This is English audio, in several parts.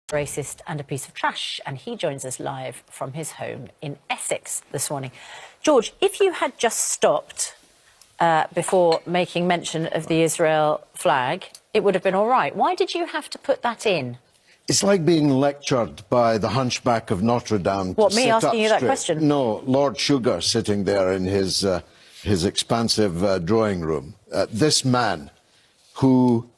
racist and a piece of trash, and he joins us live from his home in Essex this morning. George, if you had just stopped before making mention of the Israel flag, it would have been all right. Why did you have to put that in? It's like being lectured by the hunchback of Notre Dame. What, me asking you that question? No, Lord Sugar sitting there in his expansive drawing room. This man who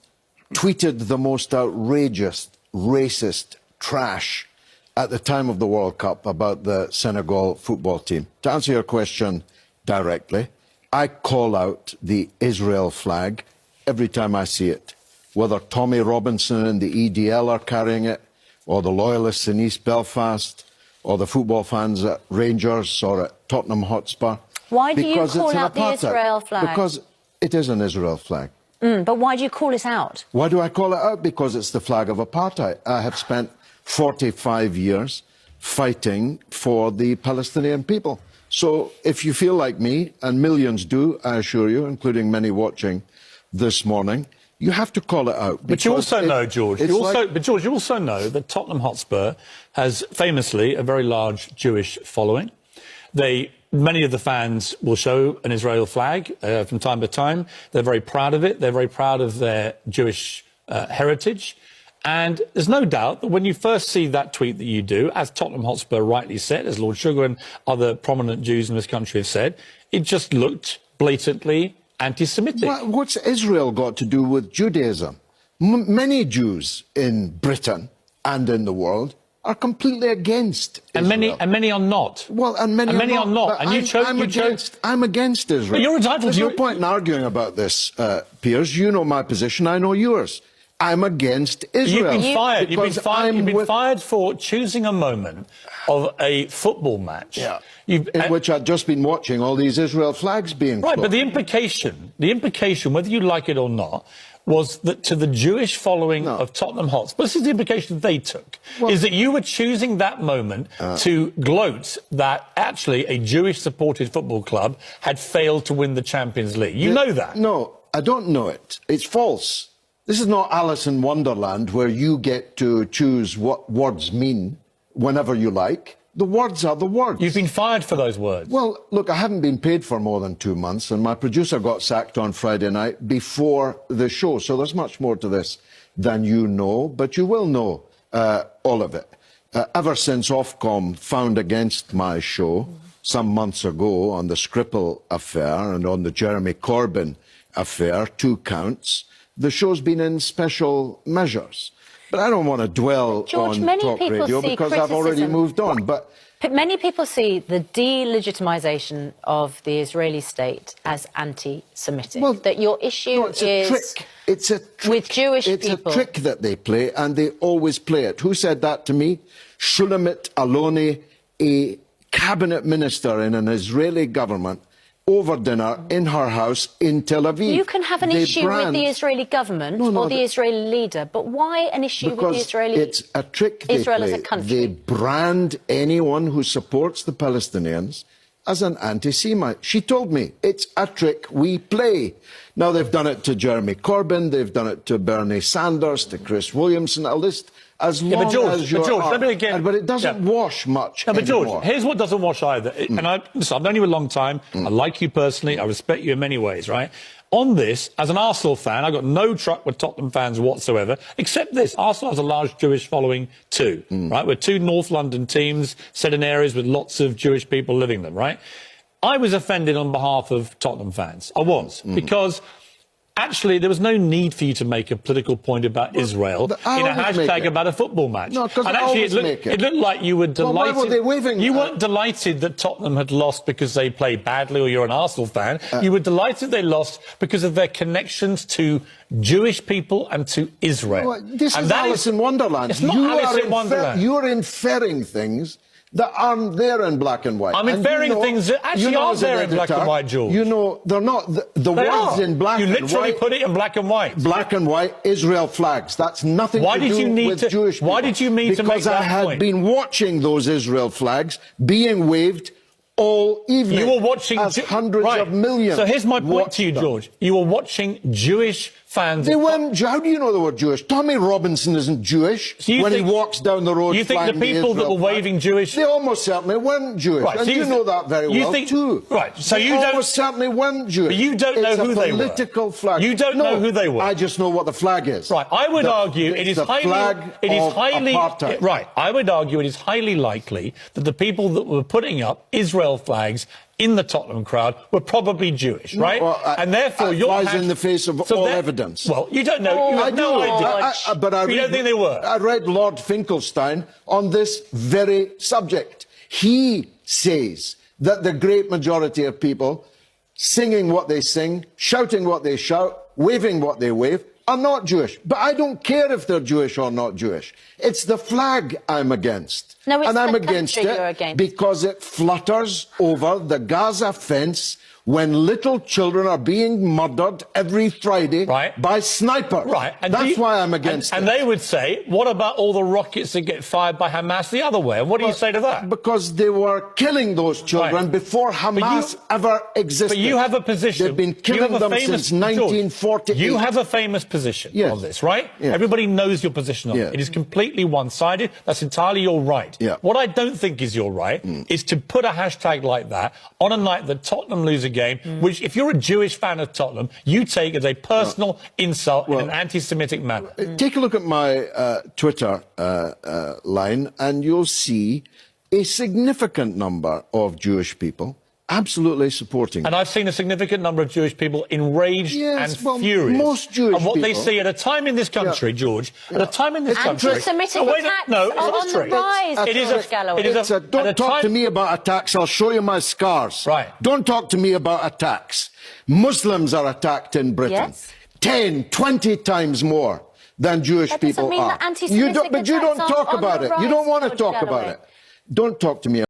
tweeted the most outrageous, racist trash at the time of the World Cup about the Senegal football team. To answer your question directly, I call out the Israel flag every time I see it. Whether Tommy Robinson and the EDL are carrying it, or the loyalists in East Belfast, or the football fans at Rangers or at Tottenham Hotspur. Why do you call out the Israel flag? Because it is an Israel flag. But why do you call it out? Why do I call it out? Because it's the flag of apartheid. I have spent 45 years fighting for the Palestinian people. So if you feel like me, and millions do, I assure you, including many watching this morning, you have to call it out. But you also know, George, you also know that Tottenham Hotspur has famously a very large Jewish following. Many of the fans will show an Israel flag from time to time. They're very proud of it. They're very proud of their Jewish heritage. And there's no doubt that when you first see that tweet that you do, as Tottenham Hotspur rightly said, as Lord Sugar and other prominent Jews in this country have said, it just looked blatantly anti-Semitic. What's Israel got to do with Judaism? Many Jews in Britain and in the world are completely against Israel. And many are not. Well, and many are not. And I'm against Israel. But you're entitled There's no point in arguing about this, Piers. You know my position, I know yours. I'm against Israel. You've been fired. You've been fired for choosing a moment of a football match. Yeah. In which I'd just been watching all these Israel flags being flown. Right, but the implication, whether you like it or not, was that to the Jewish following of Tottenham Hotspur, this is the implication that they took, is that you were choosing that moment to gloat that actually a Jewish-supported football club had failed to win the Champions League. You know that. No, I don't know it. It's false. This is not Alice in Wonderland where you get to choose what words mean whenever you like. The words are the words. You've been fired for those words. Well, look, I haven't been paid for more than 2 months, and my producer got sacked on Friday night before the show, so there's much more to this than you know, but you will know all of it. Ever since Ofcom found against my show some months ago on the Skripal affair and on the Jeremy Corbyn affair, 2 counts, the show's been in special measures. But I don't want to dwell on talk radio because I've already moved on. But many people see the delegitimization of the Israeli state as anti-Semitic. Well, that your issue is it's a trick with Jewish people. It's a trick that they play, and they always play it. Who said that to me? Shulamit Aloni, a cabinet minister in an Israeli government, over dinner in her house in Tel Aviv. You can have an issue with the Israeli government or the Israeli leader, but why an issue with the Israeli? It's a trick they Israel play. As a country. They brand anyone who supports the Palestinians as an anti-Semite. She told me it's a trick we play. Now they've done it to Jeremy Corbyn, they've done it to Bernie Sanders, to Chris Williamson, a list as long as you're let me again. But it doesn't wash much but anymore. George, here's what doesn't wash either. And I've known you a long time. I like you personally. I respect you in many ways, right? On this, as an Arsenal fan, I've got no truck with Tottenham fans whatsoever, except this. Arsenal has a large Jewish following too, right? We're 2 North London teams set in areas with lots of Jewish people living them, right? I was offended on behalf of Tottenham fans. I was, because actually, there was no need for you to make a political point about Israel in a hashtag about a football match. No, because it looked like you were delighted. Well, why were they waving? You weren't delighted that Tottenham had lost because they played badly, or you're an Arsenal fan. You were delighted they lost because of their connections to Jewish people and to Israel. Well, this is Alice in Wonderland. It's not Alice in Wonderland. You're inferring things that aren't there in black and white. I'm inferring things that actually aren't there in black and white, George. You know, they're not. The words in black and white. You literally put it in black and white. Black and white Israel flags. That's nothing to do with Jewish people. Why did you need to make that point? Because I had been watching those Israel flags being waved all evening. You were watching as hundreds of millions. So here's my point to you, George. You were watching Jewish fans... They weren't. How do you know they were Jewish? Tommy Robinson isn't Jewish when he walks down the road. You think the people that were waving Jewish... They almost certainly weren't Jewish. Right, and so you know that very well, too. Right, so they you don't... almost certainly weren't Jewish. But you don't know who they were. It's a political flag. You don't know who they were. I just know what the flag is. Right, I would argue it is highly... apartheid. Right, I would argue it is highly likely that the people that were putting up Israel flags in the Tottenham crowd were probably Jewish, right? Well, and therefore, it flies in the face of all evidence. Well, you don't know. You have no idea. But you don't think they were. I read Lord Finkelstein on this very subject. He says that the great majority of people singing what they sing, shouting what they shout, waving what they wave, are not Jewish. But I don't care if they're Jewish or not Jewish. It's the flag I'm against. No, it's and I'm the against country it you're against. because it flutters over the Gaza fence when little children are being murdered every Friday by snipers. Right. And that's why I'm against it. And they would say, what about all the rockets that get fired by Hamas the other way? And what do you say to that? Because they were killing those children before Hamas ever existed. But you have a position. They've been killing them since 1948. You have a famous position on this, right? Yes. Everybody knows your position on it. It is completely one-sided. That's entirely your right. What I don't think is your right is to put a hashtag like that on a night that Tottenham lose a game, which, if you're a Jewish fan of Tottenham, you take as a personal insult in an anti-Semitic manner. Take a look at my Twitter line, and you'll see a significant number of Jewish people absolutely supporting. And I've seen a significant number of Jewish people enraged and furious. Most Jewish and what people, they see at a time in this country, George, at a time in this country... Anti-Semitic attacks on the rise, Galloway. Don't talk to me about attacks. I'll show you my scars. Right. Don't talk to me about attacks. Muslims are attacked in Britain. 10, 20 times more than Jewish people are. But you don't talk about it. You don't want to talk about it. Don't talk to me